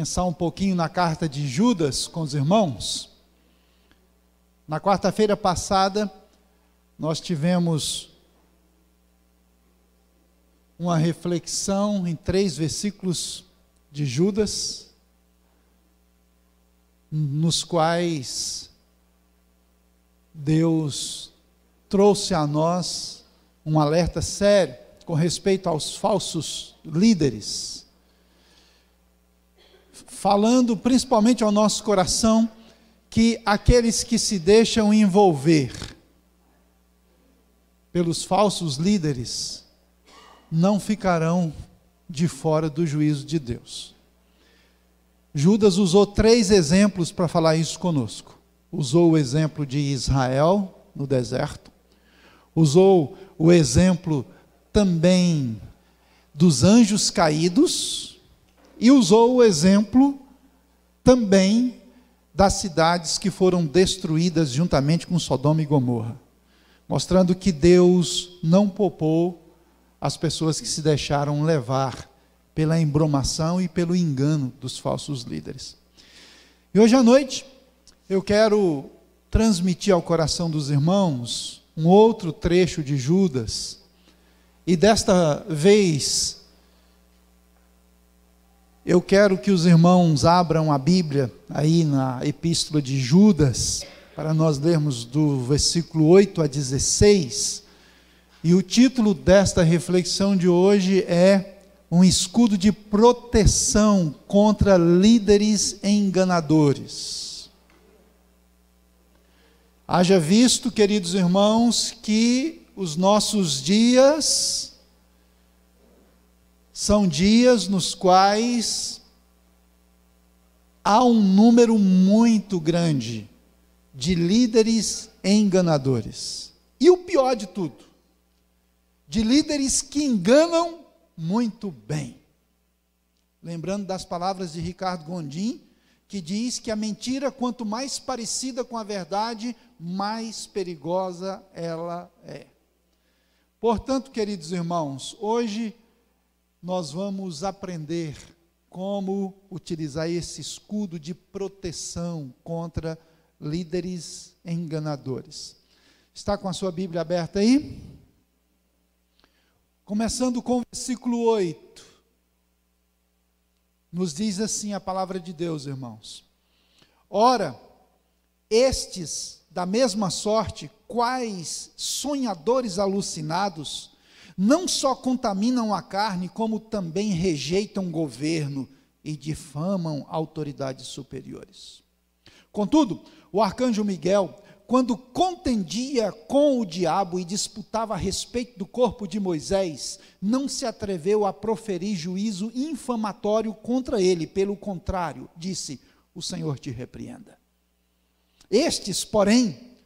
pensar um pouquinho na carta de Judas com os irmãos. Na quarta-feira passada, nós tivemos uma reflexão em 3 versículos de Judas, nos quais Deus trouxe a nós um alerta sério com respeito aos falsos líderes, falando principalmente ao nosso coração que aqueles que se deixam envolver pelos falsos líderes não ficarão de fora do juízo de Deus. Judas usou 3 exemplos para falar isso conosco. Usou o exemplo de Israel no deserto, usou o exemplo também dos anjos caídos e usou o exemplo também das cidades que foram destruídas juntamente com Sodoma e Gomorra, mostrando que Deus não poupou as pessoas que se deixaram levar pela embromação e pelo engano dos falsos líderes. E hoje à noite eu quero transmitir ao coração dos irmãos um outro trecho de Judas, e desta vez eu quero que os irmãos abram a Bíblia aí na epístola de Judas, para nós lermos do versículo 8 a 16, e o título desta reflexão de hoje é um escudo de proteção contra líderes enganadores. Haja visto, queridos irmãos, que os nossos dias são dias nos quais há um número muito grande de líderes enganadores. E o pior de tudo, de líderes que enganam muito bem. Lembrando das palavras de Ricardo Gondim, que diz que a mentira, quanto mais parecida com a verdade, mais perigosa ela é. Portanto, queridos irmãos, hoje nós vamos aprender como utilizar esse escudo de proteção contra líderes enganadores. Está com a sua Bíblia aberta aí? Começando com o versículo 8. Nos diz assim a palavra de Deus, irmãos: ora, estes, da mesma sorte, quais sonhadores alucinados, não só contaminam a carne, como também rejeitam o governo e difamam autoridades superiores. Contudo, o arcanjo Miguel, quando contendia com o diabo e disputava a respeito do corpo de Moisés, não se atreveu a proferir juízo infamatório contra ele. Pelo contrário, disse: o Senhor te repreenda. Estes, porém,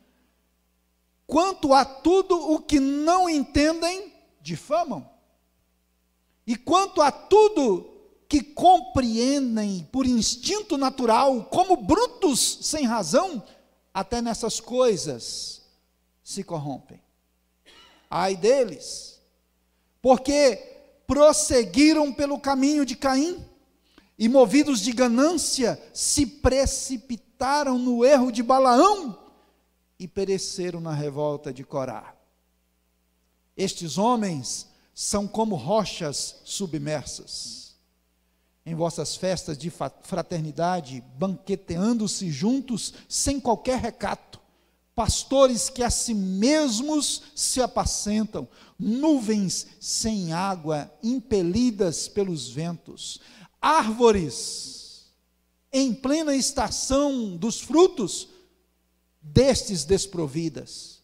quanto a tudo o que não entendem, difamam. E quanto a tudo que compreendem por instinto natural, como brutos sem razão, até nessas coisas se corrompem. Ai deles, porque prosseguiram pelo caminho de Caim, e movidos de ganância, se precipitaram no erro de Balaão, e pereceram na revolta de Corá. Estes homens são como rochas submersas. Em vossas festas de fraternidade, banqueteando-se juntos, sem qualquer recato, pastores que a si mesmos se apacentam, nuvens sem água, impelidas pelos ventos, árvores em plena estação dos frutos, destes desprovidas,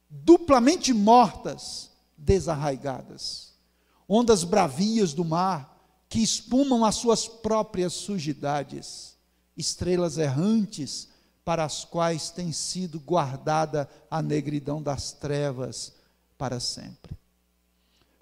duplamente mortas, desarraigadas, ondas bravias do mar, que espumam as suas próprias sujidades, estrelas errantes, para as quais tem sido guardada a negridão das trevas para sempre.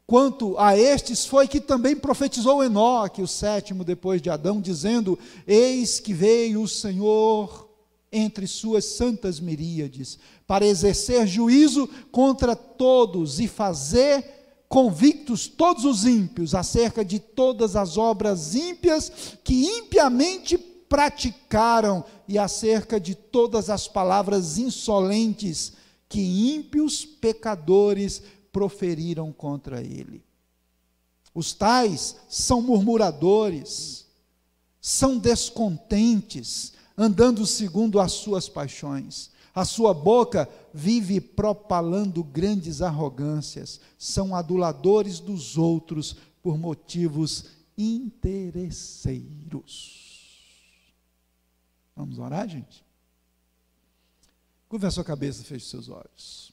Quanto a estes foi que também profetizou Enoque, o 7º depois de Adão, dizendo: eis que veio o Senhor entre suas santas miríades, para exercer juízo contra todos e fazer convictos todos os ímpios acerca de todas as obras ímpias que impiamente praticaram e acerca de todas as palavras insolentes que ímpios pecadores proferiram contra ele. Os tais são murmuradores, são descontentes, andando segundo as suas paixões. A sua boca vive propalando grandes arrogâncias, são aduladores dos outros por motivos interesseiros. Vamos orar, gente? Curva a sua cabeça, feche seus olhos.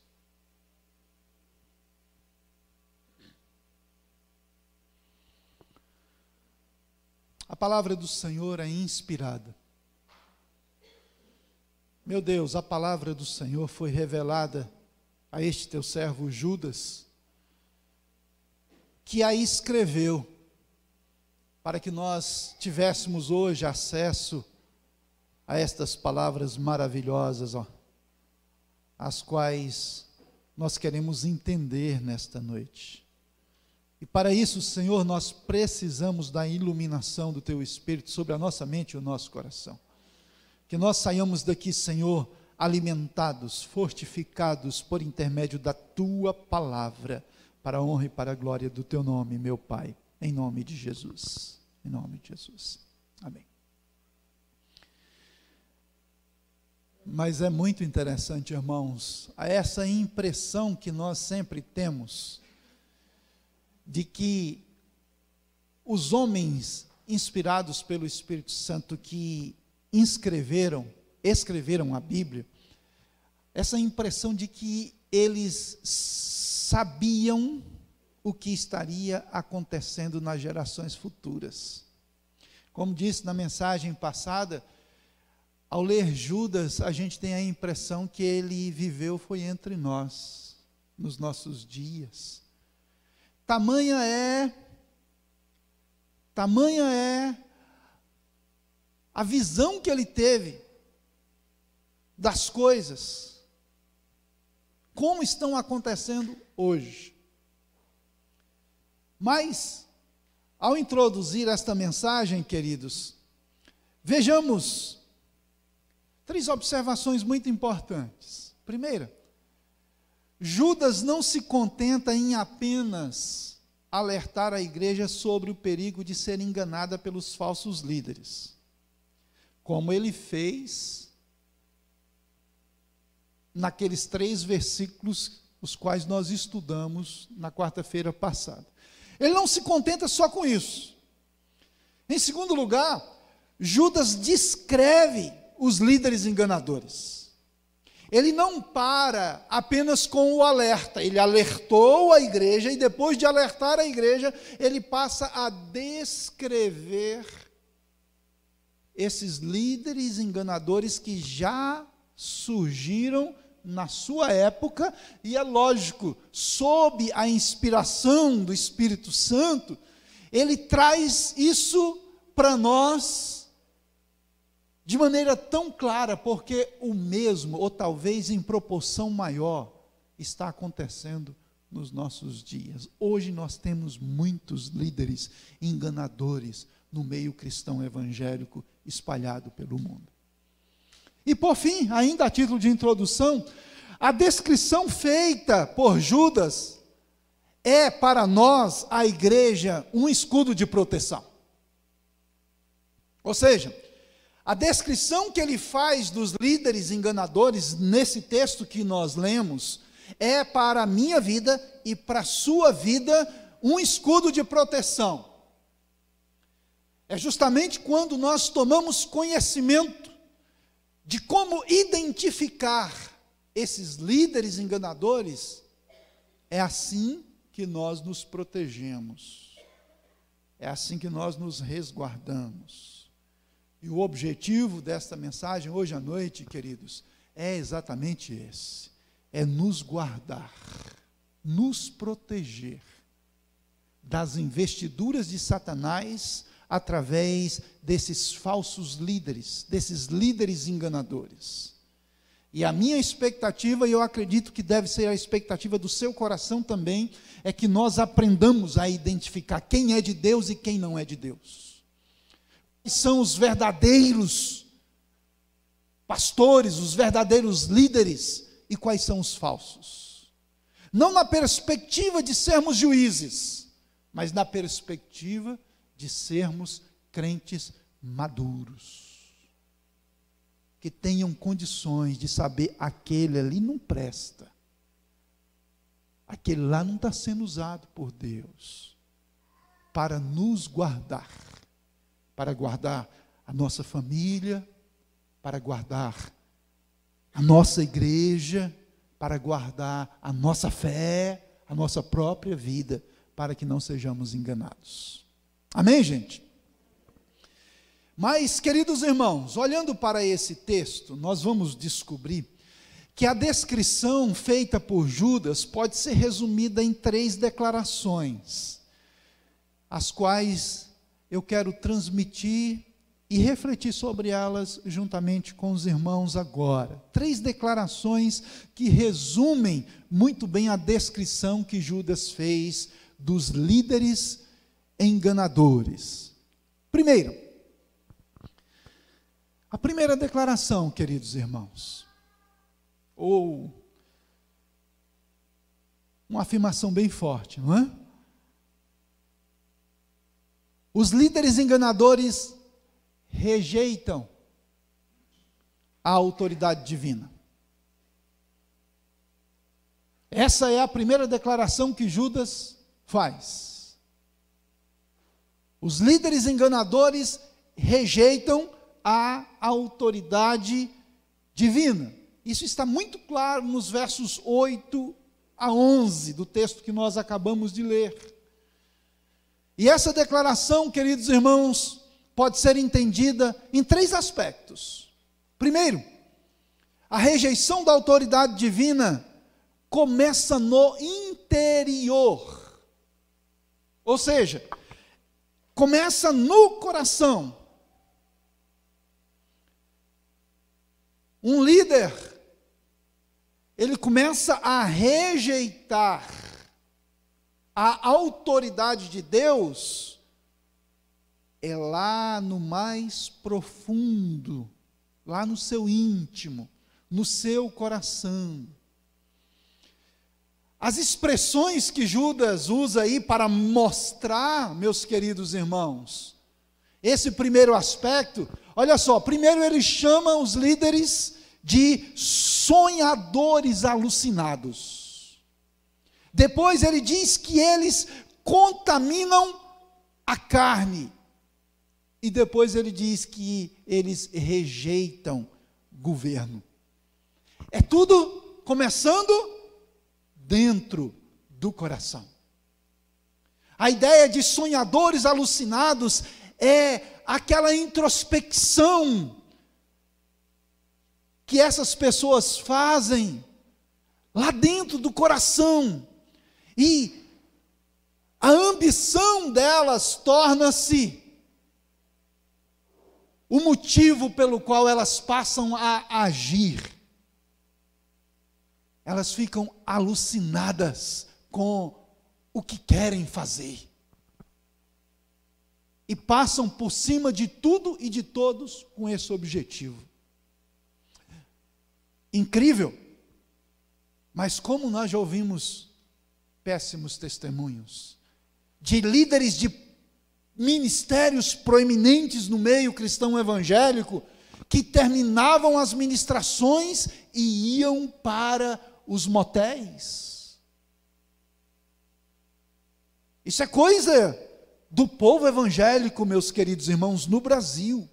A palavra do Senhor é inspirada. Meu Deus, a palavra do Senhor foi revelada a este teu servo Judas, que a escreveu, para que nós tivéssemos hoje acesso a estas palavras maravilhosas, as quais nós queremos entender nesta noite. E para isso, Senhor, nós precisamos da iluminação do Teu Espírito sobre a nossa mente e o nosso coração. Que nós saiamos daqui, Senhor, alimentados, fortificados por intermédio da Tua palavra, para a honra e para a glória do Teu nome, meu Pai, em nome de Jesus. Em nome de Jesus. Amém. Mas é muito interessante, irmãos, essa impressão que nós sempre temos de que os homens inspirados pelo Espírito Santo que escreveram a Bíblia, essa impressão de que eles sabiam o que estaria acontecendo nas gerações futuras. Como disse na mensagem passada, ao ler Judas, a gente tem a impressão que ele viveu foi entre nós, nos nossos dias. Tamanha é a visão que ele teve das coisas, como estão acontecendo hoje. Mas, ao introduzir esta mensagem, queridos, vejamos 3 observações muito importantes. Primeira, Judas não se contenta em apenas alertar a igreja sobre o perigo de ser enganada pelos falsos líderes, como ele fez naqueles 3 versículos, os quais nós estudamos na quarta-feira passada. Ele não se contenta só com isso. Em segundo lugar, Judas descreve os líderes enganadores. Ele não para apenas com o alerta, ele alertou a igreja e depois de alertar a igreja, ele passa a descrever esses líderes enganadores que já surgiram na sua época, e é lógico, sob a inspiração do Espírito Santo, ele traz isso para nós de maneira tão clara, porque o mesmo, ou talvez em proporção maior, está acontecendo nos nossos dias. Hoje nós temos muitos líderes enganadores no meio cristão evangélico espalhado pelo mundo. E por fim, ainda a título de introdução, a descrição feita por Judas é para nós, a igreja, um escudo de proteção. Ou seja, a descrição que ele faz dos líderes enganadores, nesse texto que nós lemos, é para a minha vida e para a sua vida um escudo de proteção. É justamente quando nós tomamos conhecimento de como identificar esses líderes enganadores, é assim que nós nos protegemos, é assim que nós nos resguardamos. E o objetivo desta mensagem hoje à noite, queridos, é exatamente esse: é nos guardar, nos proteger das investiduras de Satanás através desses falsos líderes, desses líderes enganadores. E a minha expectativa, e eu acredito que deve ser a expectativa do seu coração também, é que nós aprendamos a identificar quem é de Deus e quem não é de Deus. Quem são os verdadeiros pastores, os verdadeiros líderes, e quais são os falsos. Não na perspectiva de sermos juízes, mas na perspectiva de sermos crentes maduros. Que tenham condições de saber, aquele ali não presta. Aquele lá não está sendo usado por Deus para nos guardar, para guardar a nossa família, para guardar a nossa igreja, para guardar a nossa fé, a nossa própria vida, para que não sejamos enganados. Amém, gente? Mas, queridos irmãos, olhando para esse texto, nós vamos descobrir que a descrição feita por Judas pode ser resumida em 3 declarações, as quais eu quero transmitir e refletir sobre elas juntamente com os irmãos agora. 3 declarações que resumem muito bem a descrição que Judas fez dos líderes enganadores. Primeiro, a primeira declaração, queridos irmãos, ou uma afirmação bem forte, não é? Os líderes enganadores rejeitam a autoridade divina. Essa é a primeira declaração que Judas faz. Os líderes enganadores rejeitam a autoridade divina. Isso está muito claro nos versos 8 a 11 do texto que nós acabamos de ler. E essa declaração, queridos irmãos, pode ser entendida em 3 aspectos. Primeiro, a rejeição da autoridade divina começa no interior. Ou seja, começa no coração. Um líder, ele começa a rejeitar a autoridade de Deus, é lá no mais profundo, lá no seu íntimo, no seu coração. As expressões que Judas usa aí para mostrar, meus queridos irmãos, esse primeiro aspecto, olha só, primeiro ele chama os líderes de sonhadores alucinados. Depois ele diz que eles contaminam a carne. E depois ele diz que eles rejeitam governo. É tudo começando dentro do coração. A ideia de sonhadores alucinados é aquela introspecção que essas pessoas fazem lá dentro do coração, e a ambição delas torna-se o motivo pelo qual elas passam a agir. Elas ficam alucinadas com o que querem fazer e passam por cima de tudo e de todos com esse objetivo. Incrível, mas como nós já ouvimos péssimos testemunhos de líderes de ministérios proeminentes no meio cristão evangélico, que terminavam as ministrações e iam para os motéis. Isso é coisa do povo evangélico, meus queridos irmãos, no Brasil.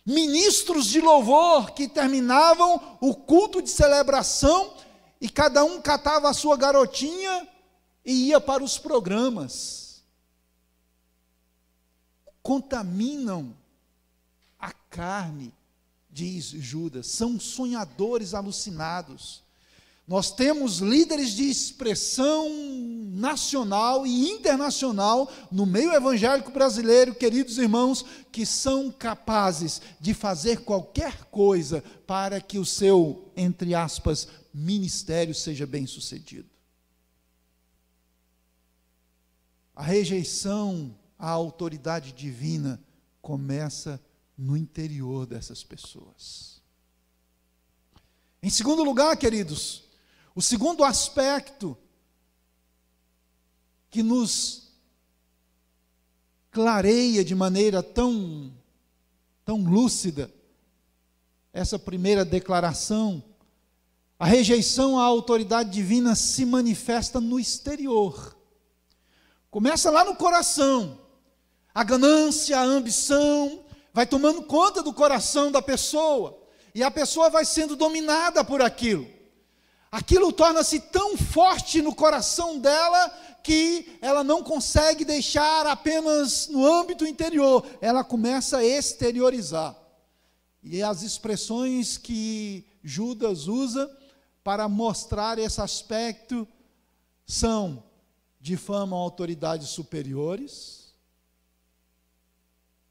Ministros de louvor que terminavam o culto de celebração e cada um catava a sua garotinha e ia para os programas. Contaminam a carne, diz Judas, são sonhadores alucinados. Nós temos líderes de expressão nacional e internacional, no meio evangélico brasileiro, queridos irmãos, que são capazes de fazer qualquer coisa para que o seu, entre aspas, ministério seja bem sucedido. A rejeição à autoridade divina começa no interior dessas pessoas. Em segundo lugar, queridos, o segundo aspecto que nos clareia de maneira tão lúcida essa primeira declaração, a rejeição à autoridade divina se manifesta no exterior. Começa lá no coração. A ganância, a ambição vai tomando conta do coração da pessoa, e a pessoa vai sendo dominada por aquilo. Aquilo torna-se tão forte no coração dela que ela não consegue deixar apenas no âmbito interior, ela começa a exteriorizar. E as expressões que Judas usa para mostrar esse aspecto são: difamam autoridades superiores,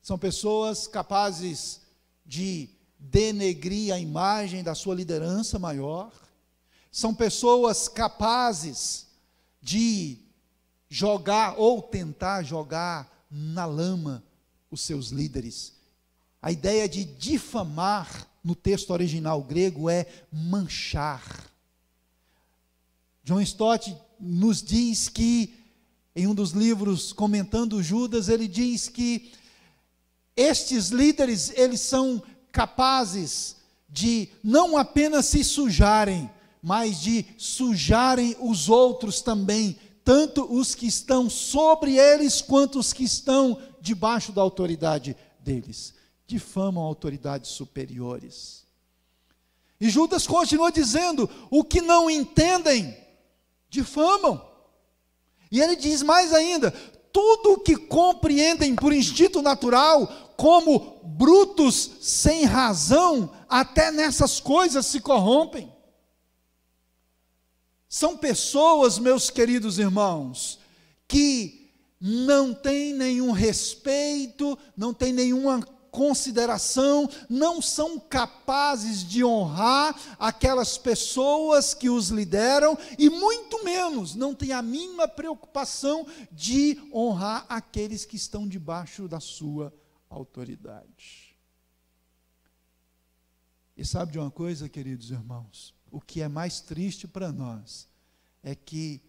são pessoas capazes de denegrir a imagem da sua liderança maior, são pessoas capazes de jogar ou tentar jogar na lama os seus líderes. A ideia de difamar no texto original grego é manchar. John Stott nos diz que, em um dos livros comentando Judas, ele diz que estes líderes, eles são capazes de não apenas se sujarem, mas de sujarem os outros também, tanto os que estão sobre eles, quanto os que estão debaixo da autoridade deles. Difamam autoridades superiores. E Judas continua dizendo: o que não entendem, difamam. E ele diz mais ainda: tudo o que compreendem por instinto natural, como brutos sem razão, até nessas coisas se corrompem. São pessoas, meus queridos irmãos, que não têm nenhum respeito, não têm nenhuma consideração, não são capazes de honrar aquelas pessoas que os lideram, e muito menos, não têm a mínima preocupação de honrar aqueles que estão debaixo da sua autoridade. E sabe de uma coisa, queridos irmãos? O que é mais triste para nós é que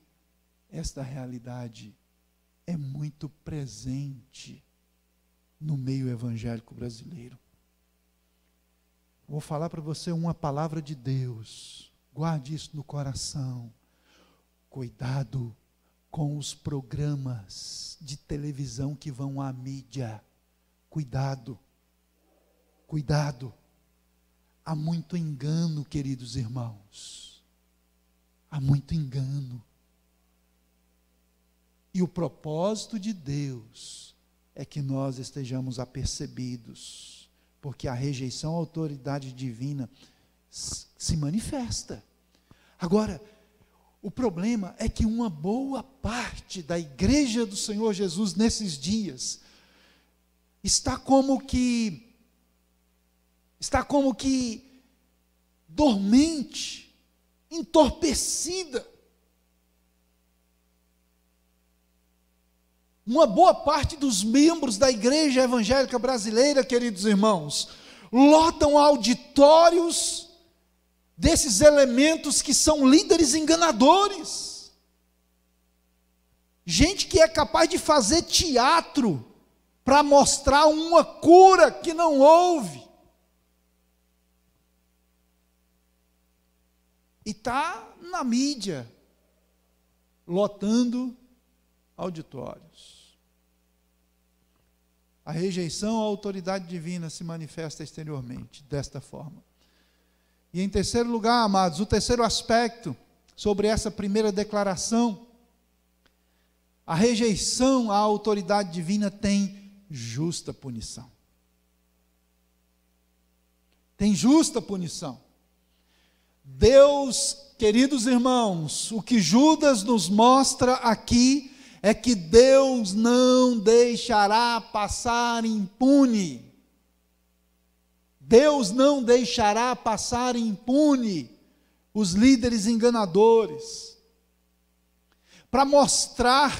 esta realidade é muito presente no meio evangélico brasileiro. Vou falar para você uma palavra de Deus, guarde isso no coração. Cuidado com os programas de televisão que vão à mídia. Cuidado, cuidado. Há muito engano, queridos irmãos. Há muito engano. E o propósito de Deus é que nós estejamos apercebidos, porque a rejeição à autoridade divina se manifesta. Agora, o problema é que uma boa parte da igreja do Senhor Jesus nesses dias está como que dormente, entorpecida. Uma boa parte dos membros da igreja evangélica brasileira, queridos irmãos, lotam auditórios desses elementos que são líderes enganadores. Gente que é capaz de fazer teatro para mostrar uma cura que não houve. E está na mídia, lotando auditórios. A rejeição à autoridade divina se manifesta exteriormente, desta forma. E em terceiro lugar, amados, o terceiro aspecto sobre essa primeira declaração, a rejeição à autoridade divina tem justa punição. Tem justa punição. Deus queridos irmãos, o que Judas nos mostra aqui é que Deus não deixará passar impune. Deus não deixará passar impune os líderes enganadores. Para mostrar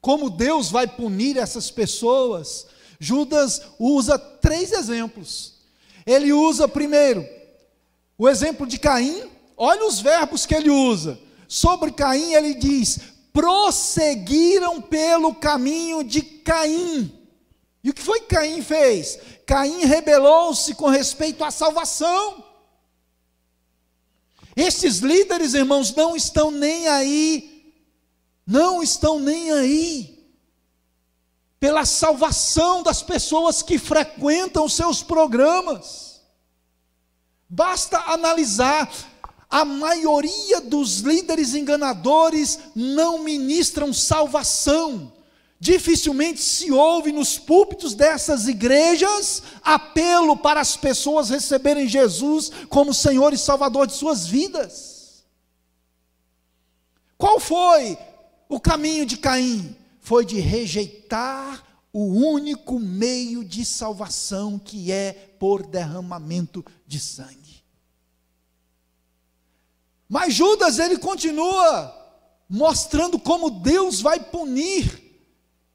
como Deus vai punir essas pessoas, Judas usa 3 exemplos. Ele usa primeiro o exemplo de Caim. Olha os verbos que ele usa. Sobre Caim ele diz: prosseguiram pelo caminho de Caim. E o que foi que Caim fez? Caim rebelou-se com respeito à salvação. Estes líderes, irmãos, não estão nem aí pela salvação das pessoas que frequentam os seus programas. Basta analisar, a maioria dos líderes enganadores não ministram salvação. Dificilmente se ouve nos púlpitos dessas igrejas apelo para as pessoas receberem Jesus como Senhor e Salvador de suas vidas. Qual foi o caminho de Caim? Foi de rejeitar o único meio de salvação, que é por derramamento de sangue. Mas Judas, ele continua mostrando como Deus vai punir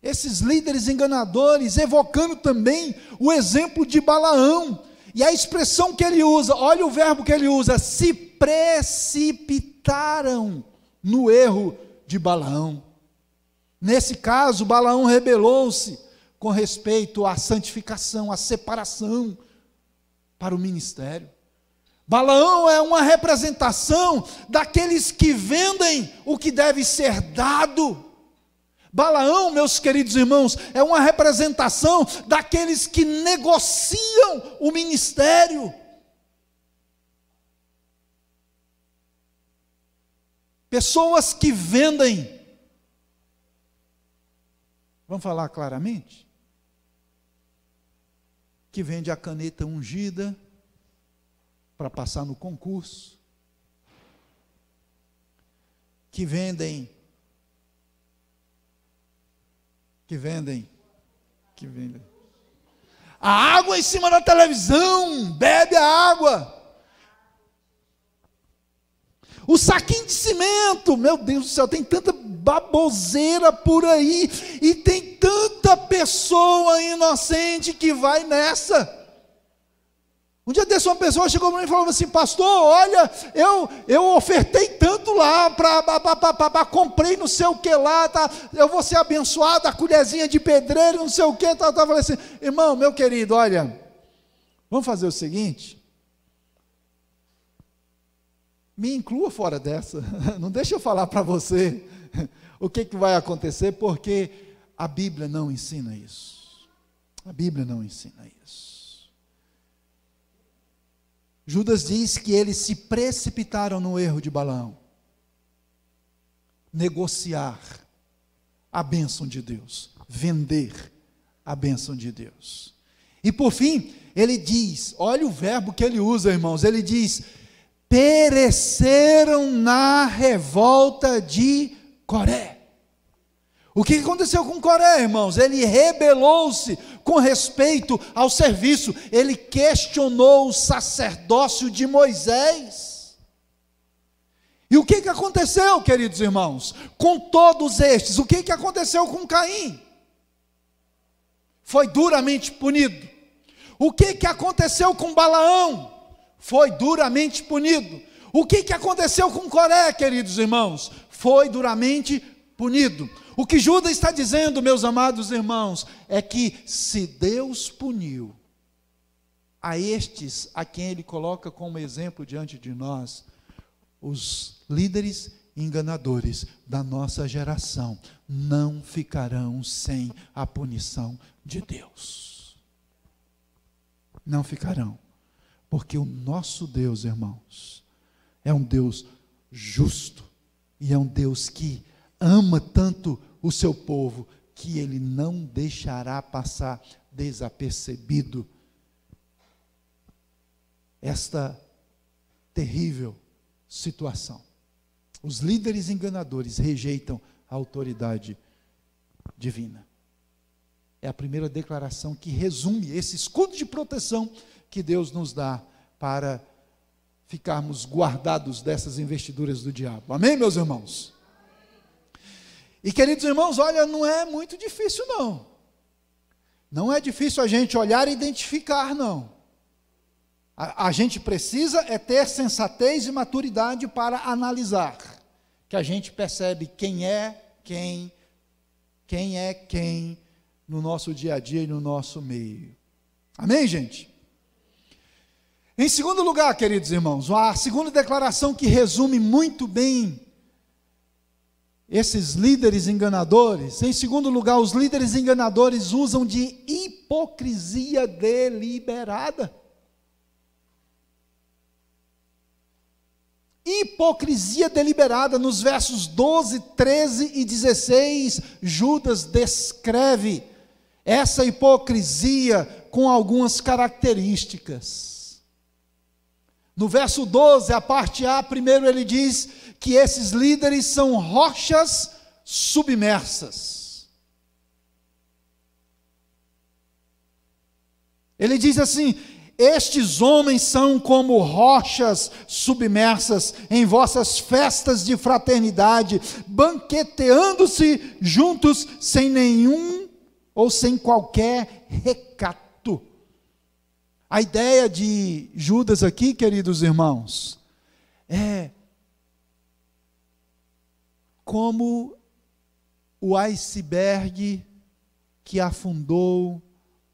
esses líderes enganadores, evocando também o exemplo de Balaão. E a expressão que ele usa, olha o verbo que ele usa: se precipitaram no erro de Balaão. Nesse caso, Balaão rebelou-se com respeito à santificação, à separação para o ministério. Balaão é uma representação daqueles que vendem o que deve ser dado. Balaão, meus queridos irmãos, é uma representação daqueles que negociam o ministério. Pessoas que vendem. Vamos falar claramente? Que vende a caneta ungida para passar no concurso. Que vendem a água em cima da televisão, bebe a água. O saquinho de cimento, meu Deus do céu, tem tanta baboseira por aí, e tem tanta pessoa inocente que vai nessa. Um dia desse, uma pessoa chegou para mim e falou assim: pastor, olha, eu ofertei tanto lá, comprei não sei o que lá, tá, eu vou ser abençoado, a colherzinha de pedreiro, não sei o que, tá, falei assim: irmão, meu querido, olha, vamos fazer o seguinte, me inclua fora dessa, não deixa eu falar para você o que vai acontecer, porque a Bíblia não ensina isso. A Bíblia não ensina isso. Judas diz que eles se precipitaram no erro de Balaão. Negociar a bênção de Deus, vender a bênção de Deus. E por fim, ele diz, olha o verbo que ele usa, irmãos, ele diz: pereceram na revolta de Coré. O que aconteceu com Coré, irmãos? Ele rebelou-se com respeito ao serviço, ele questionou o sacerdócio de Moisés. E o que aconteceu, queridos irmãos? Com todos estes, o que aconteceu com Caim? Foi duramente punido. O que aconteceu com Balaão? Foi duramente punido. O que aconteceu com Coré, queridos irmãos? Foi duramente punido. O que Judas está dizendo, meus amados irmãos, é que se Deus puniu a estes a quem Ele coloca como exemplo diante de nós, os líderes enganadores da nossa geração não ficarão sem a punição de Deus. Não ficarão, porque o nosso Deus, irmãos, é um Deus justo, e é um Deus que ama tanto o seu povo, que Ele não deixará passar desapercebido esta terrível situação. Os líderes enganadores rejeitam a autoridade divina. É a primeira declaração que resume esse escudo de proteção que Deus nos dá para ficarmos guardados dessas investiduras do diabo. Amém, meus irmãos? E queridos irmãos, olha, não é muito difícil não. Não é difícil a gente olhar e identificar, não. A gente precisa é ter sensatez e maturidade para analisar, que a gente percebe quem é quem no nosso dia a dia e no nosso meio. Amém, gente? Em segundo lugar, queridos irmãos, a segunda declaração que resume muito bem esses líderes enganadores. Em segundo lugar, os líderes enganadores usam de hipocrisia deliberada. Hipocrisia deliberada, nos versos 12, 13 e 16, Judas descreve essa hipocrisia com algumas características. No verso 12, a parte A, primeiro ele diz que esses líderes são rochas submersas. Ele diz assim: estes homens são como rochas submersas em vossas festas de fraternidade, banqueteando-se juntos sem nenhum ou sem qualquer recato. A ideia de Judas aqui, queridos irmãos, é como o iceberg que afundou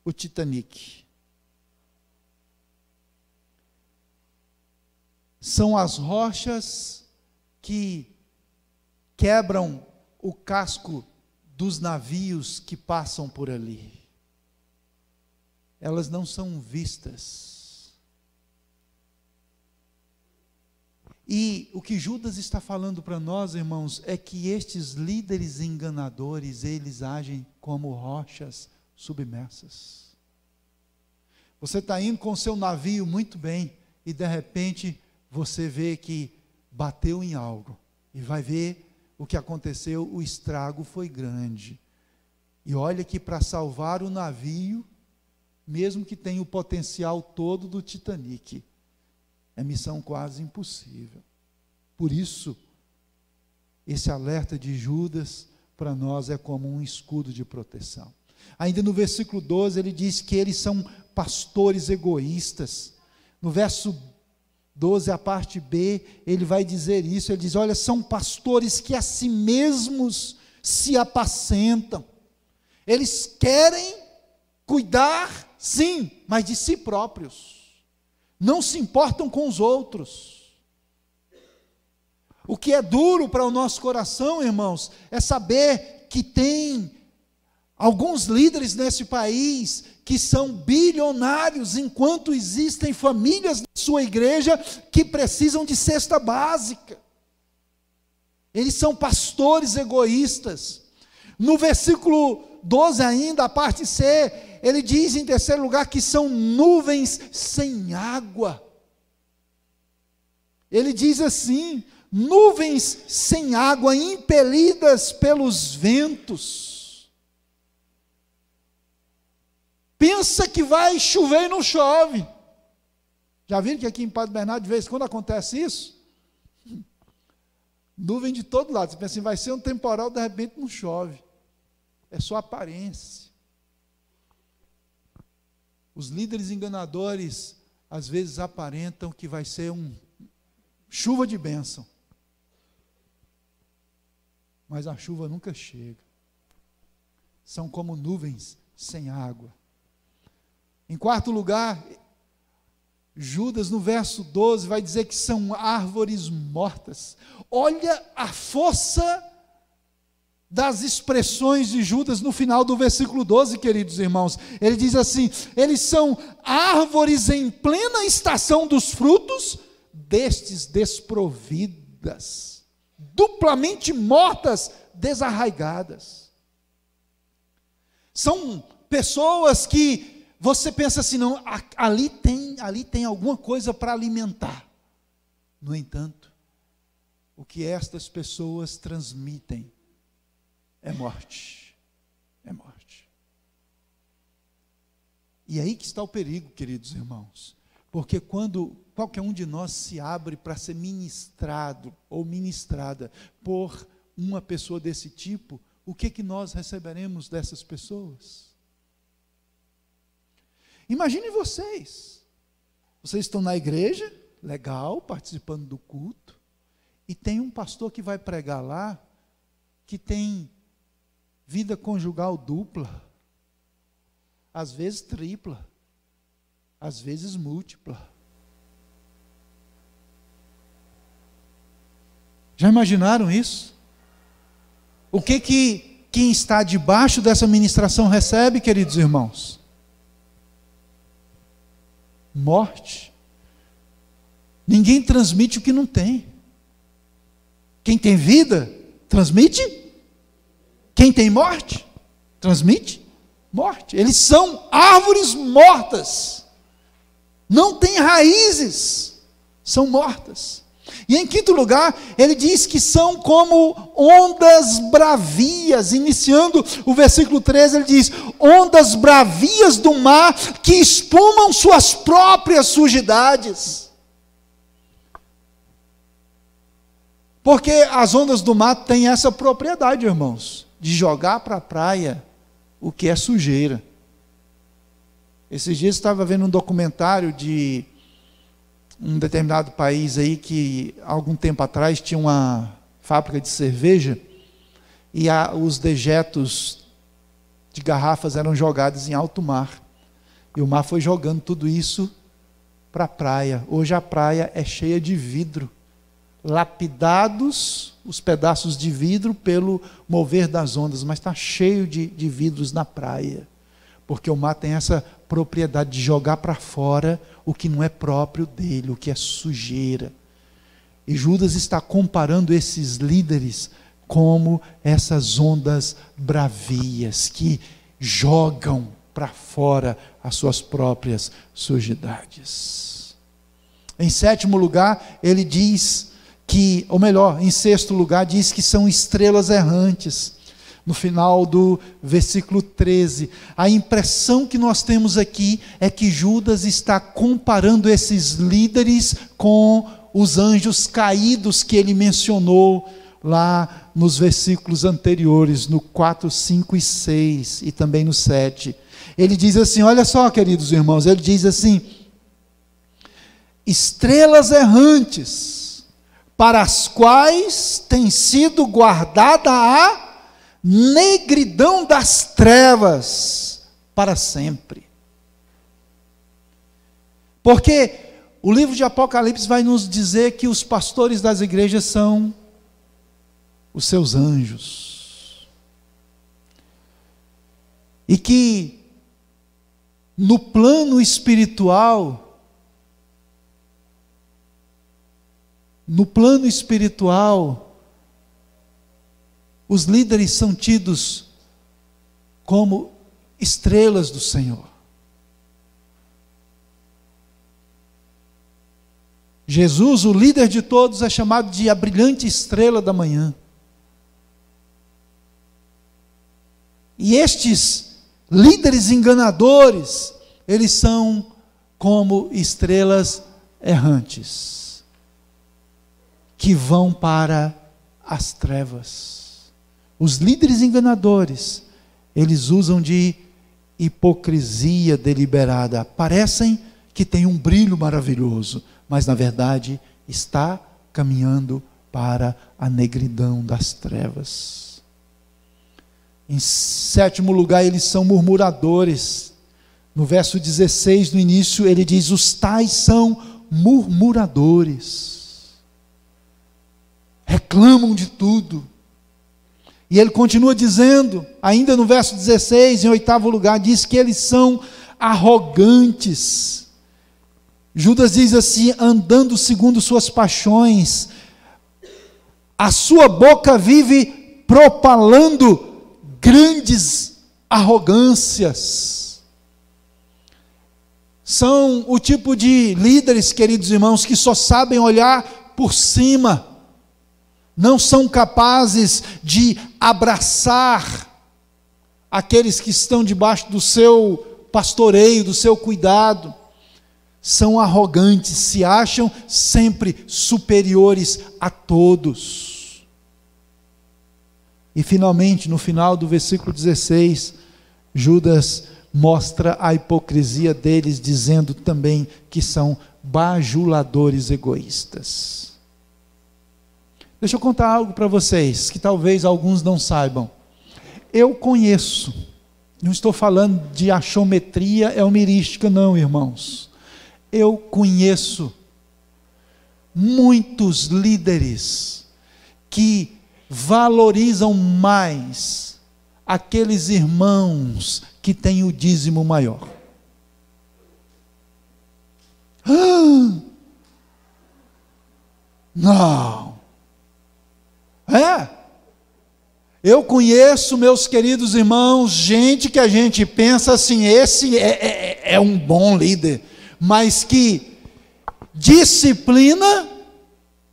o Titanic. São as rochas que quebram o casco dos navios que passam por ali. Elas não são vistas. E o que Judas está falando para nós, irmãos, é que estes líderes enganadores, eles agem como rochas submersas. Você está indo com o seu navio muito bem, e de repente você vê que bateu em algo, e vai ver o que aconteceu, o estrago foi grande. E olha que para salvar o navio, mesmo que tenha o potencial todo do Titanic, é missão quase impossível. Por isso, esse alerta de Judas, para nós, é como um escudo de proteção. Ainda no versículo 12, ele diz que eles são pastores egoístas. No verso 12, a parte B, ele vai dizer isso, ele diz, olha, são pastores que a si mesmos se apacentam. Eles querem cuidar, sim, mas de si próprios. Não se importam com os outros. O que é duro para o nosso coração, irmãos, é saber que tem alguns líderes nesse país que são bilionários, enquanto existem famílias na sua igreja que precisam de cesta básica. Eles são pastores egoístas. No versículo 12 ainda, a parte C, ele diz em terceiro lugar que são nuvens sem água. Ele diz assim, nuvens sem água, impelidas pelos ventos. Pensa que vai chover e não chove. Já viram que aqui em Padre Bernardo, de vez em quando acontece isso? Nuvem de todo lado. Você pensa assim, vai ser um temporal, de repente não chove. É só aparência. Os líderes enganadores, às vezes aparentam que vai ser chuva de bênção. Mas a chuva nunca chega. São como nuvens sem água. Em quarto lugar, Judas, no verso 12, vai dizer que são árvores mortas. Olha a força das expressões de Judas no final do versículo 12, queridos irmãos. Ele diz assim, eles são árvores em plena estação dos frutos, destes desprovidas, duplamente mortas, desarraigadas. São pessoas que você pensa assim, não, ali tem alguma coisa para alimentar. No entanto, o que estas pessoas transmitem é morte. É morte. E aí que está o perigo, queridos irmãos. Porque quando qualquer um de nós se abre para ser ministrado ou ministrada por uma pessoa desse tipo, o que nós receberemos dessas pessoas? Imagine vocês. Vocês estão na igreja, legal, participando do culto, e tem um pastor que vai pregar lá, que tem vida conjugal dupla, às vezes tripla, às vezes múltipla. Já imaginaram isso? O que quem está debaixo dessa ministração recebe, queridos irmãos? Morte. Ninguém transmite o que não tem. Quem tem vida, transmite. Quem tem morte, transmite morte. Eles são árvores mortas. Não têm raízes. São mortas. E em quinto lugar, ele diz que são como ondas bravias. Iniciando o versículo 13, ele diz: ondas bravias do mar que espumam suas próprias sujidades. Porque as ondas do mar têm essa propriedade, irmãos, de jogar para a praia o que é sujeira. Esses dias eu estava vendo um documentário de um determinado país aí que, algum tempo atrás, tinha uma fábrica de cerveja e os dejetos de garrafas eram jogados em alto mar. E o mar foi jogando tudo isso para a praia. Hoje a praia é cheia de vidro, lapidados os pedaços de vidro pelo mover das ondas, mas está cheio de vidros na praia, porque o mar tem essa propriedade de jogar para fora o que não é próprio dele, o que é sujeira. E Judas está comparando esses líderes como essas ondas bravias que jogam para fora as suas próprias sujidades. Em sétimo lugar, ele diz que, ou melhor, em sexto lugar, diz que são estrelas errantes. No final do versículo 13, a impressão que nós temos aqui é que Judas está comparando esses líderes com os anjos caídos que ele mencionou lá nos versículos anteriores, no 4, 5 e 6, e também no 7. Ele diz assim, olha só, queridos irmãos, ele diz assim: estrelas errantes, para as quais tem sido guardada a negridão das trevas para sempre. Porque o livro de Apocalipse vai nos dizer que os pastores das igrejas são os seus anjos. E que no plano espiritual, os líderes são tidos como estrelas do Senhor. Jesus, o líder de todos, é chamado de a brilhante estrela da manhã. E estes líderes enganadores, eles são como estrelas errantes, que vão para as trevas. Os líderes enganadores, eles usam de hipocrisia deliberada. Parecem que tem um brilho maravilhoso, mas na verdade está caminhando para a negridão das trevas. Em sétimo lugar, eles são murmuradores. No verso 16, no início, ele diz: os tais são murmuradores, reclamam de tudo. E ele continua dizendo, ainda no verso 16, em oitavo lugar, diz que eles são arrogantes. Judas diz assim: andando segundo suas paixões, a sua boca vive propalando grandes arrogâncias. São o tipo de líderes, queridos irmãos, que só sabem olhar por cima, não são capazes de abraçar aqueles que estão debaixo do seu pastoreio, do seu cuidado. São arrogantes, se acham sempre superiores a todos. E finalmente, no final do versículo 16, Judas mostra a hipocrisia deles, dizendo também que são bajuladores egoístas. Deixa eu contar algo para vocês, que talvez alguns não saibam. Eu conheço, não estou falando de achometria elmirística não, irmãos. Eu conheço muitos líderes que valorizam mais aqueles irmãos que têm o dízimo maior. Não. Eu conheço, meus queridos irmãos, gente que a gente pensa assim, esse é um bom líder, mas que disciplina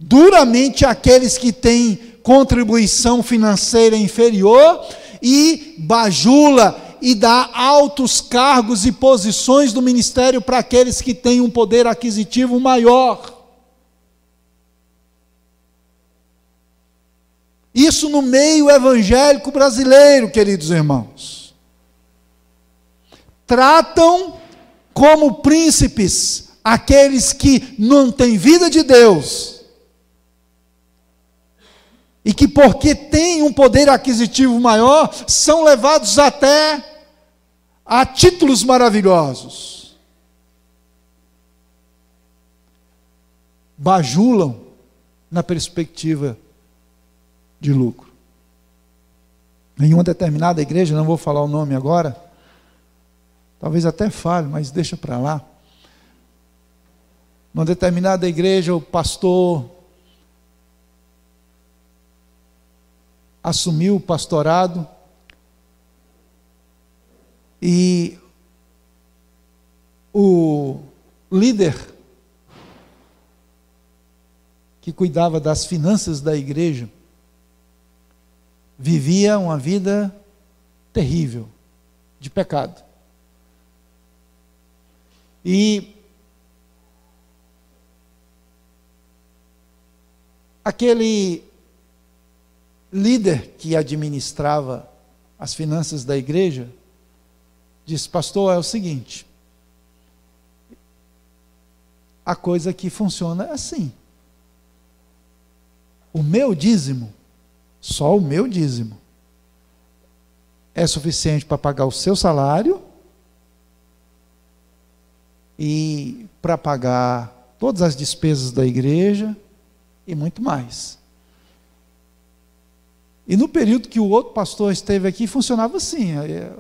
duramente aqueles que têm contribuição financeira inferior e bajula e dá altos cargos e posições do ministério para aqueles que têm um poder aquisitivo maior. Isso no meio evangélico brasileiro, queridos irmãos. Tratam como príncipes aqueles que não têm vida de Deus e que, porque têm um poder aquisitivo maior, são levados até a títulos maravilhosos. Bajulam na perspectiva de lucro. Em uma determinada igreja, não vou falar o nome agora, talvez até fale, mas deixa para lá. Numa determinada igreja, o pastor assumiu o pastorado e o líder que cuidava das finanças da igreja vivia uma vida terrível, de pecado. E aquele líder que administrava as finanças da igreja disse: pastor, é o seguinte, a coisa que funciona é assim, o meu dízimo, só o meu dízimo, é suficiente para pagar o seu salário e para pagar todas as despesas da igreja e muito mais. E no período que o outro pastor esteve aqui, funcionava assim,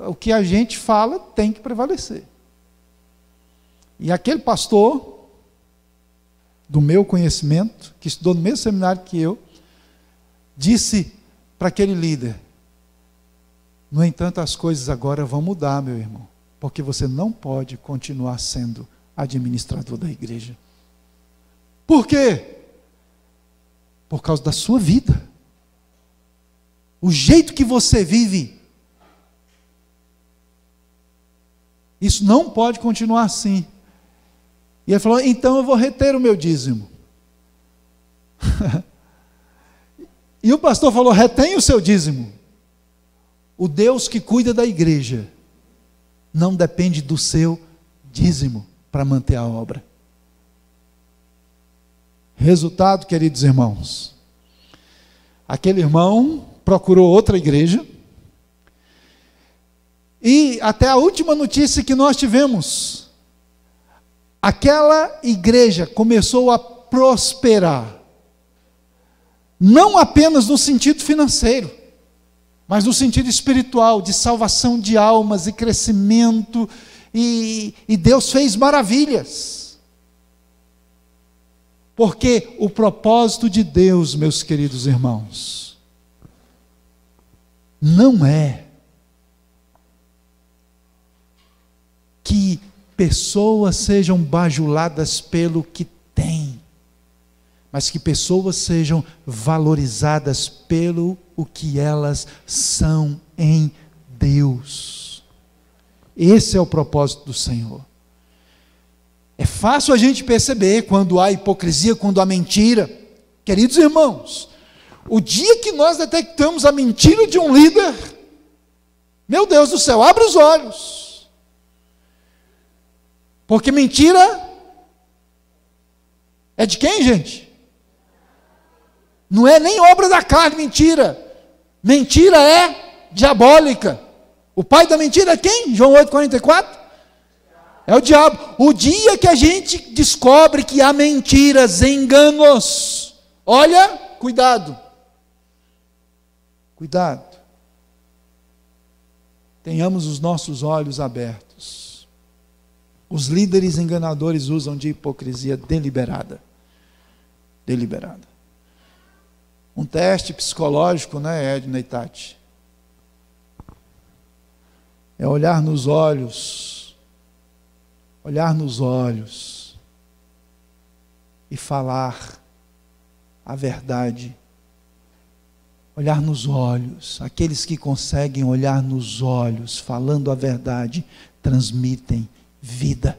o que a gente fala tem que prevalecer. E aquele pastor, do meu conhecimento, que estudou no mesmo seminário que eu, disse para aquele líder: no entanto, as coisas agora vão mudar, meu irmão, porque você não pode continuar sendo administrador da igreja. Por quê? Por causa da sua vida. O jeito que você vive, isso não pode continuar assim. E ele falou: então eu vou reter o meu dízimo. E o pastor falou: retém o seu dízimo. O Deus que cuida da igreja não depende do seu dízimo para manter a obra. Resultado, queridos irmãos, aquele irmão procurou outra igreja, e até a última notícia que nós tivemos, aquela igreja começou a prosperar, não apenas no sentido financeiro, mas no sentido espiritual, de salvação de almas e crescimento, e Deus fez maravilhas, porque o propósito de Deus, meus queridos irmãos, não é que pessoas sejam bajuladas pelo que têm, mas que pessoas sejam valorizadas pelo o que elas são em Deus. Esse é o propósito do Senhor. É fácil a gente perceber quando há hipocrisia, quando há mentira. Queridos irmãos, o dia que nós detectamos a mentira de um líder, meu Deus do céu, abre os olhos. Porque mentira é de quem, gente? Não é nem obra da carne, mentira. Mentira é diabólica. O pai da mentira é quem? João 8,44? É o diabo. O dia que a gente descobre que há mentiras, enganos, olha, cuidado. Cuidado. Tenhamos os nossos olhos abertos. Os líderes enganadores usam de hipocrisia deliberada. Deliberada. Um teste psicológico, né, Edna e Tati? É olhar nos olhos e falar a verdade. Olhar nos olhos. Aqueles que conseguem olhar nos olhos, falando a verdade, transmitem vida.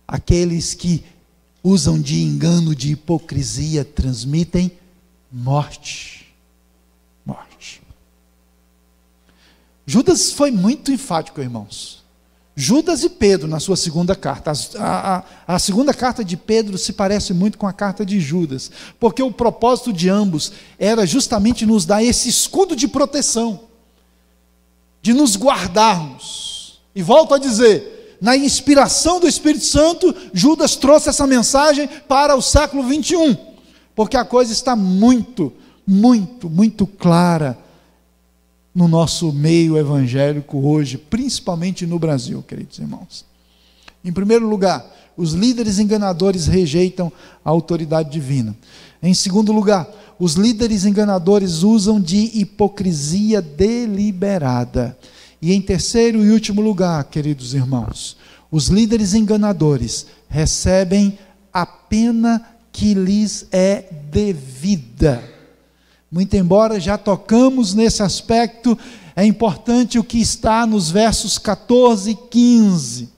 Aqueles que usam de engano, de hipocrisia, transmitem morte. Morte. Judas foi muito enfático, irmãos. Judas e Pedro na sua segunda carta. A segunda carta de Pedro se parece muito com a carta de Judas, porque o propósito de ambos era justamente nos dar esse escudo de proteção, de nos guardarmos. E volto a dizer, na inspiração do Espírito Santo, Judas trouxe essa mensagem para o século 21, porque a coisa está muito clara no nosso meio evangélico hoje, principalmente no Brasil, queridos irmãos. Em primeiro lugar, os líderes enganadores rejeitam a autoridade divina. Em segundo lugar, os líderes enganadores usam de hipocrisia deliberada. E em terceiro e último lugar, queridos irmãos, os líderes enganadores recebem a pena que lhes é devida. Muito embora já tocamos nesse aspecto, é importante o que está nos versos 14 e 15.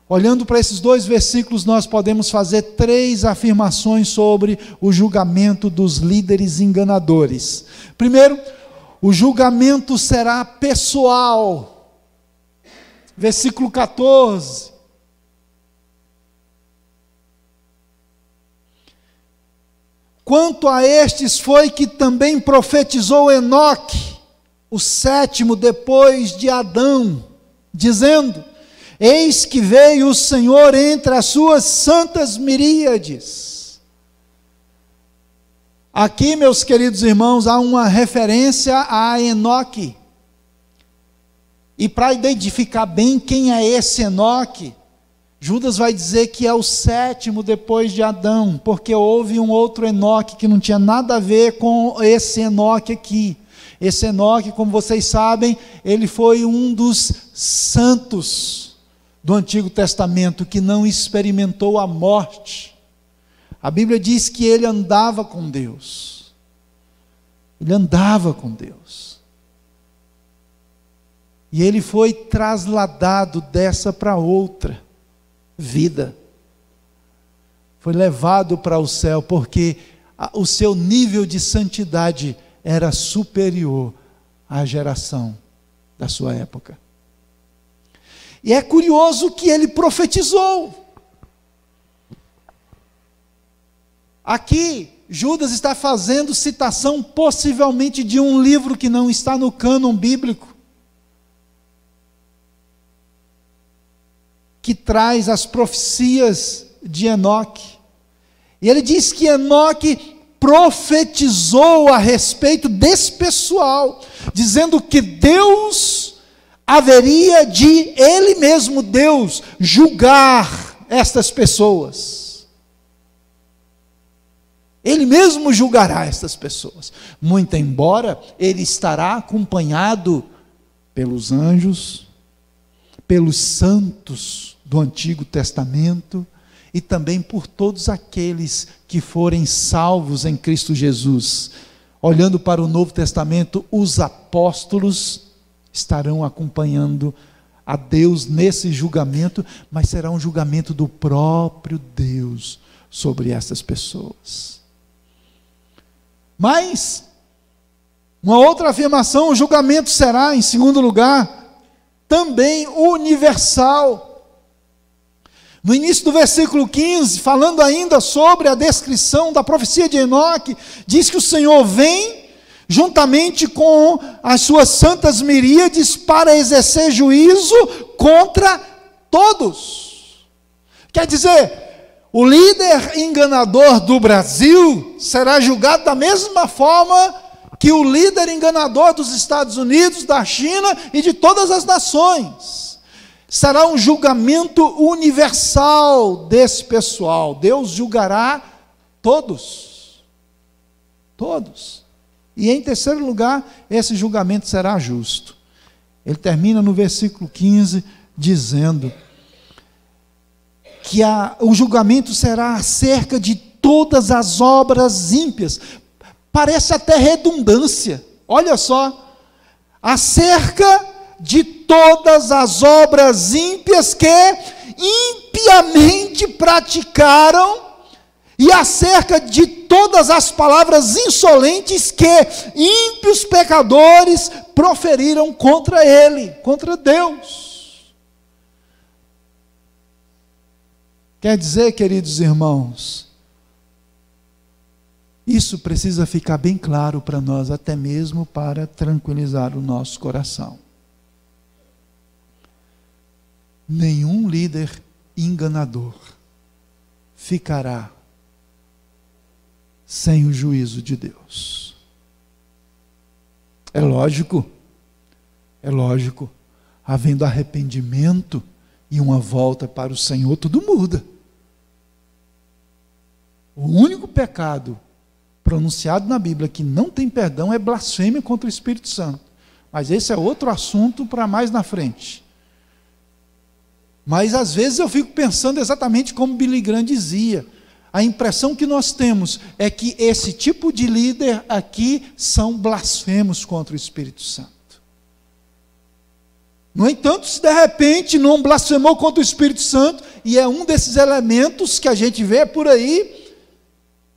Olhando para esses dois versículos, nós podemos fazer 3 afirmações sobre o julgamento dos líderes enganadores. Primeiro, o julgamento será pessoal. Versículo 14. Quanto a estes foi que também profetizou Enoque, o 7º depois de Adão, dizendo: eis que veio o Senhor entre as suas santas miríades. Aqui, meus queridos irmãos, há uma referência a Enoque. E para identificar bem quem é esse Enoque, Judas vai dizer que é o 7º depois de Adão, porque houve um outro Enoque que não tinha nada a ver com esse Enoque aqui. Esse Enoque, como vocês sabem, ele foi um dos santos do Antigo Testamento que não experimentou a morte. A Bíblia diz que ele andava com Deus. Ele andava com Deus. E ele foi trasladado dessa para outra vida. Foi levado para o céu, porque o seu nível de santidade era superior à geração da sua época. E é curioso que ele profetizou. Aqui, Judas está fazendo citação possivelmente de um livro que não está no cânon bíblico, que traz as profecias de Enoque. E ele diz que Enoque profetizou a respeito desse pessoal, dizendo que Deus haveria de, Ele mesmo, Deus, julgar estas pessoas. Ele mesmo julgará estas pessoas, muito embora ele estará acompanhado pelos anjos, pelos santos do Antigo Testamento e também por todos aqueles que forem salvos em Cristo Jesus. Olhando para o Novo Testamento, os apóstolos estarão acompanhando a Deus nesse julgamento, mas será um julgamento do próprio Deus sobre essas pessoas. Mas, uma outra afirmação, o julgamento será, em segundo lugar, também universal. No início do versículo 15, falando ainda sobre a descrição da profecia de Enoque, diz que o Senhor vem juntamente com as suas santas miríades para exercer juízo contra todos. Quer dizer, o líder enganador do Brasil será julgado da mesma forma que o líder enganador dos Estados Unidos, da China e de todas as nações. Será um julgamento universal desse pessoal. Deus julgará todos. Todos. E em terceiro lugar, esse julgamento será justo. Ele termina no versículo 15, dizendo que o julgamento será acerca de todas as obras ímpias. Parece até redundância. Olha só. Acerca de todas as obras ímpias que impiamente praticaram, e acerca de todas as palavras insolentes que ímpios pecadores proferiram contra ele, contra Deus. Quer dizer, queridos irmãos, isso precisa ficar bem claro para nós, até mesmo para tranquilizar o nosso coração. Nenhum líder enganador ficará sem o juízo de Deus. É lógico, havendo arrependimento e uma volta para o Senhor, tudo muda. O único pecado pronunciado na Bíblia que não tem perdão é blasfêmia contra o Espírito Santo. Mas esse é outro assunto para mais na frente. Mas às vezes eu fico pensando exatamente como Billy Graham dizia. A impressão que nós temos é que esse tipo de líder aqui são blasfemos contra o Espírito Santo. No entanto, se de repente não blasfemou contra o Espírito Santo, e é um desses elementos que a gente vê por aí,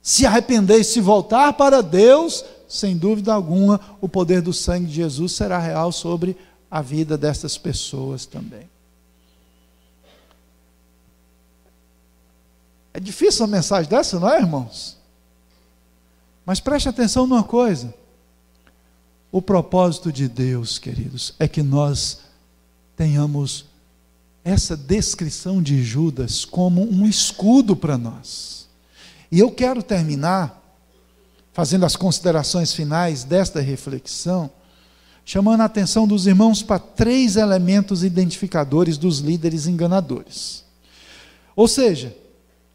se arrepender e se voltar para Deus, sem dúvida alguma, o poder do sangue de Jesus será real sobre a vida dessas pessoas também. É difícil uma mensagem dessa, não é, irmãos? Mas preste atenção numa coisa. O propósito de Deus, queridos, é que nós tenhamos essa descrição de Judas como um escudo para nós. E eu quero terminar fazendo as considerações finais desta reflexão, chamando a atenção dos irmãos para 3 elementos identificadores dos líderes enganadores. Ou seja,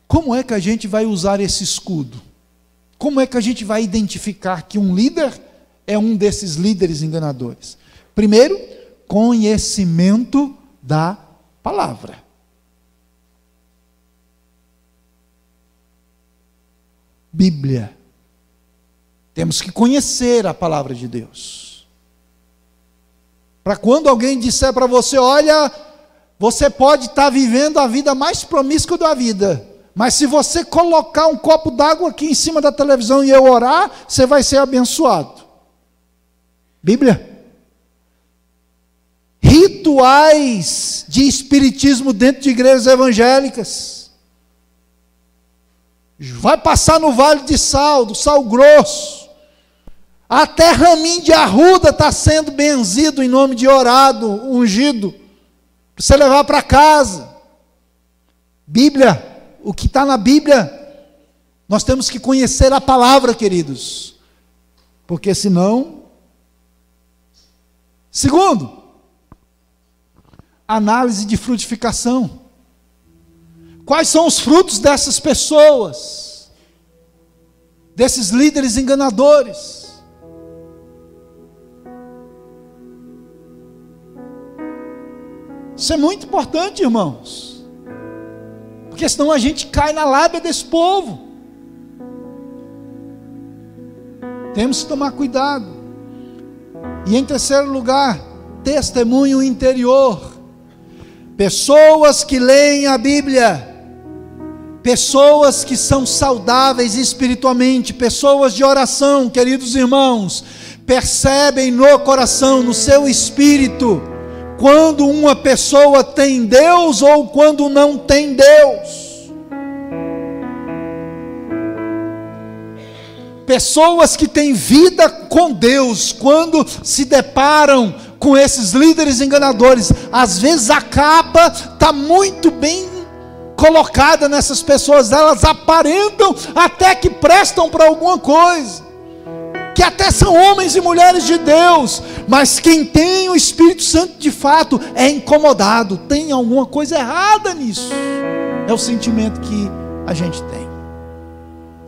como é que a gente vai usar esse escudo? Como é que a gente vai identificar que um líder é um desses líderes enganadores? Primeiro, conhecimento da palavra. Bíblia. Temos que conhecer a palavra de Deus. Para quando alguém disser para você, olha, você pode estar vivendo a vida mais promíscua da vida, mas se você colocar um copo d'água aqui em cima da televisão e eu orar, você vai ser abençoado. Bíblia. Rituais de espiritismo dentro de igrejas evangélicas. Vai passar no vale de sal, do sal grosso. Até raminho de arruda está sendo benzido em nome de orado, ungido, para você levar para casa. Bíblia. O que está na Bíblia, nós temos que conhecer a palavra, queridos, porque senão. Segundo, análise de frutificação. Quais são os frutos dessas pessoas, desses líderes enganadores? Isso é muito importante, irmãos. porque senão a gente cai na lábia desse povo. Temos que tomar cuidado. E em terceiro lugar, testemunho interior. Pessoas que leem a Bíblia, pessoas que são saudáveis espiritualmente, pessoas de oração, queridos irmãos, percebem no coração, no seu espírito, quando uma pessoa tem Deus ou quando não tem Deus. Pessoas que têm vida com Deus, quando se deparam com esses líderes enganadores, às vezes a capa está muito bem colocada nessas pessoas, elas aparentam até que prestam para alguma coisa, que até são homens e mulheres de Deus, mas quem tem o Espírito Santo de fato é incomodado, tem alguma coisa errada nisso. É o sentimento que a gente tem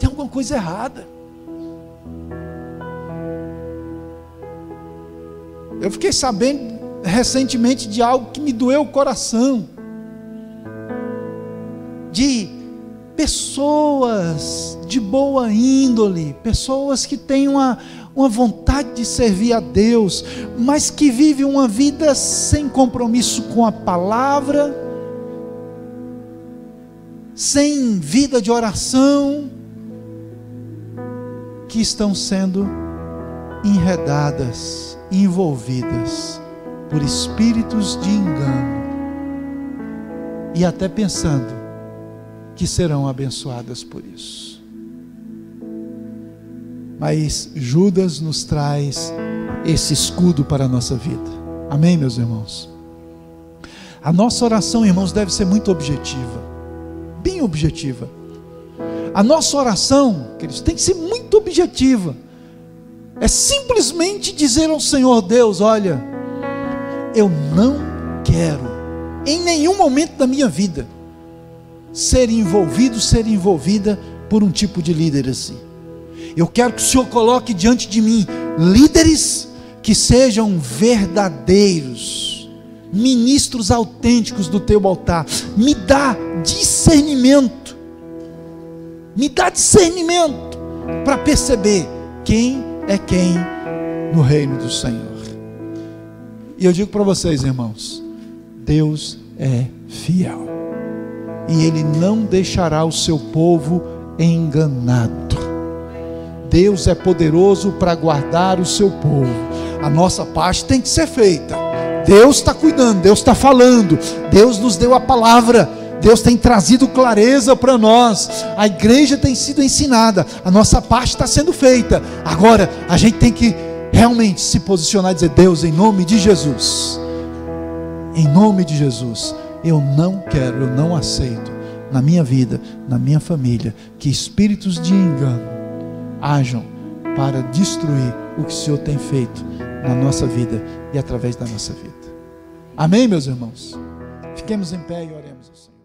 alguma coisa errada. Eu fiquei sabendo recentemente de algo que me doeu o coração, de pessoas de boa índole, pessoas que têm uma vontade de servir a Deus, mas que vivem uma vida sem compromisso com a palavra, sem vida de oração, que estão sendo enredadas, envolvidas por espíritos de engano, e até pensando que serão abençoadas por isso. Mas Judas nos traz esse escudo para a nossa vida. Amém, meus irmãos? A nossa oração, irmãos, deve ser muito objetiva, bem objetiva. A nossa oração, queridos, tem que ser muito objetiva. É simplesmente dizer ao Senhor Deus: olha, eu não quero em nenhum momento da minha vida ser envolvida por um tipo de líder assim. Eu quero que o Senhor coloque diante de mim líderes que sejam verdadeiros, ministros autênticos do teu altar. Me dá discernimento para perceber quem é quem no reino do Senhor. E eu digo para vocês, irmãos, Deus é fiel, e Ele não deixará o seu povo enganado. Deus é poderoso para guardar o seu povo. A nossa parte tem que ser feita. Deus está cuidando, Deus está falando, Deus nos deu a palavra, Deus tem trazido clareza para nós, a igreja tem sido ensinada, a nossa parte está sendo feita. Agora a gente tem que realmente se posicionar e dizer: Deus, em nome de Jesus, eu não quero, eu não aceito na minha vida, na minha família, que espíritos de engano hajam para destruir o que o Senhor tem feito na nossa vida e através da nossa vida. Amém, meus irmãos? Fiquemos em pé e oremos ao Senhor.